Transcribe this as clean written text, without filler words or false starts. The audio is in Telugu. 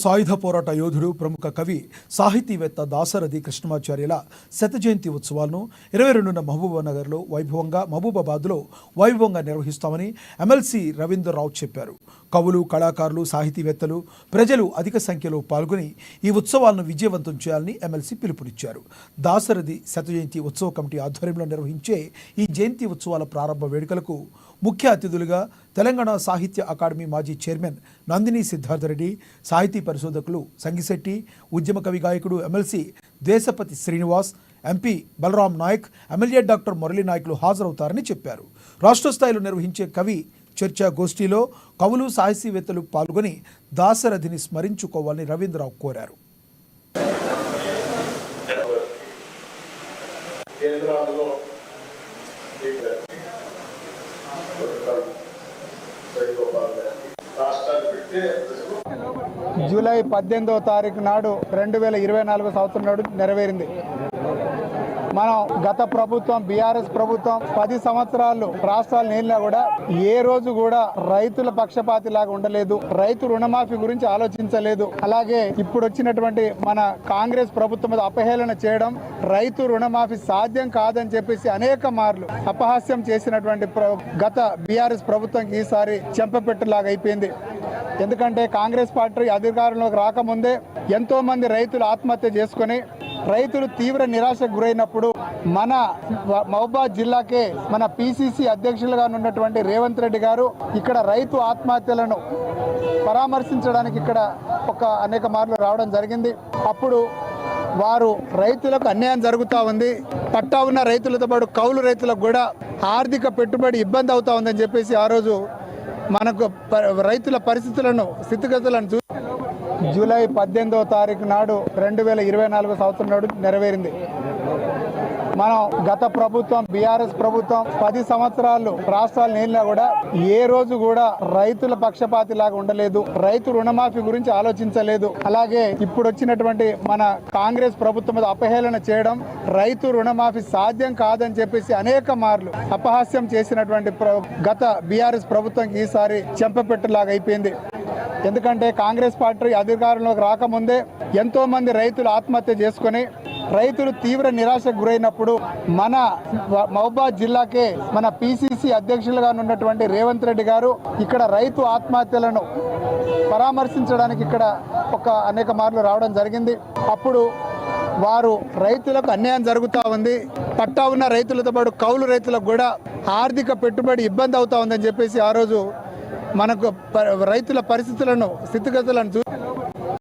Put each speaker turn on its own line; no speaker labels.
సాయుధ పోరాట యోధుడు ప్రముఖ కవి సాహితీవేత్త దాశరథి కృష్ణమాచార్యుల శత జయంతి ఉత్సవాలను 22న మహబూబానగర్లో మహబూబాబాద్లో వైభవంగా నిర్వహిస్తామని ఎమ్మెల్సీ రవీంద్రరావు చెప్పారు. కవులు, కళాకారులు, సాహితీవేత్తలు, ప్రజలు అధిక సంఖ్యలో పాల్గొని ఈ ఉత్సవాలను విజయవంతం చేయాలని ఎమ్మెల్సీ పిలుపునిచ్చారు. దాశరథి శత జయంతి ఉత్సవ కమిటీ ఆధ్వర్యంలో నిర్వహించే ఈ జయంతి ఉత్సవాల ప్రారంభ వేడుకలకు ముఖ్య అతిథులుగా తెలంగాణ సాహిత్య అకాడమీ మాజీ చైర్మన్ నందిని సిద్ధార్థరెడ్డి, సాహితీ పరిశోధకులు సంగిశెట్టి, ఉద్యమ కవి గాయకుడు MLC Deshapati Srinivas, MP Balaram Nayak, MLA doctor Murali నాయకులు హాజరవుతారని చెప్పారు. రాష్ట్ర స్థాయిలో నిర్వహించే కవి చర్చా గోష్ఠిలో కవులు, సాహితీవేత్తలు పాల్గొని దాశరథిని స్మరించుకోవాలని రవీంద్రరావు కోరారు.
జూలై 18వ తారీఖు నాడు 2024 సంవత్సరం నాడు నెరవేరింది. మనం గత ప్రభుత్వం బీఆర్ఎస్ ప్రభుత్వం 10 సంవత్సరాలు రాష్ట్రాలు నేలినా కూడా ఏ రోజు కూడా రైతుల పక్షపాతిలాగా ఉండలేదు, రైతు రుణమాఫీ గురించి ఆలోచించలేదు. అలాగే ఇప్పుడు వచ్చినటువంటి మన కాంగ్రెస్ ప్రభుత్వం మీద అపహేళన చేయడం, రైతు రుణమాఫీ సాధ్యం కాదని చెప్పేసి అనేక మార్లు అపహాస్యం చేసినటువంటి గత బీఆర్ఎస్ ప్రభుత్వం ఈసారి చెంపపెట్టులాగా అయిపోయింది. ఎందుకంటే కాంగ్రెస్ పార్టీ అధికారంలోకి రాకముందే ఎంతో మంది రైతులు ఆత్మహత్య చేసుకుని రైతులు తీవ్ర నిరాశకు గురైనప్పుడు మన మహబూబాబాద్ జిల్లాకే మన పిసిసి అధ్యక్షులుగా ఉన్నటువంటి రేవంత్ రెడ్డి గారు ఇక్కడ రైతు ఆత్మహత్యలను పరామర్శించడానికి ఇక్కడ అనేక మార్లు రావడం జరిగింది. అప్పుడు వారు రైతులకు అన్యాయం జరుగుతూ ఉంది, పట్టా ఉన్న రైతులతో పాటు కౌలు రైతులకు కూడా ఆర్థిక పెట్టుబడి ఇబ్బంది అవుతా ఉందని చెప్పేసి ఆ రోజు మనకు రైతుల స్థితిగతులను జూలై 18వ తారీఖు నాడు 2024 సంవత్సరం నాడు నెరవేరింది. మనం గత ప్రభుత్వం బీఆర్ఎస్ ప్రభుత్వం 10 సంవత్సరాలు రాష్ట్రాలు నేలినా కూడా ఏ రోజు కూడా రైతుల పక్షపాతిలాగా ఉండలేదు, రైతు రుణమాఫీ గురించి ఆలోచించలేదు. అలాగే ఇప్పుడు వచ్చినటువంటి మన కాంగ్రెస్ ప్రభుత్వం మీద అపహేళన చేయడం, రైతు రుణమాఫీ సాధ్యం కాదని చెప్పేసి అనేక మార్లు అపహాస్యం చేసినటువంటి గత బీఆర్ఎస్ ప్రభుత్వం ఈసారి చెంపపెట్టులాగా అయిపోయింది. ఎందుకంటే కాంగ్రెస్ పార్టీ అధికారంలోకి రాకముందే ఎంతో మంది రైతులు ఆత్మహత్య చేసుకుని రైతులు తీవ్ర నిరాశకు గురైనప్పుడు మన మహబూబాబాద్ జిల్లాకే మన పిసిసి అధ్యక్షులుగా ఉన్నటువంటి రేవంత్ రెడ్డి గారు ఇక్కడ రైతు ఆత్మహత్యలను పరామర్శించడానికి ఇక్కడ అనేక మార్లు రావడం జరిగింది. అప్పుడు వారు రైతులకు అన్యాయం జరుగుతూ ఉంది, పట్టా ఉన్న రైతులతో పాటు కౌలు రైతులకు కూడా ఆర్థిక పెట్టుబడి ఇబ్బంది అవుతా ఉందని చెప్పేసి ఆ రోజు మనకు రైతుల స్థితిగతులను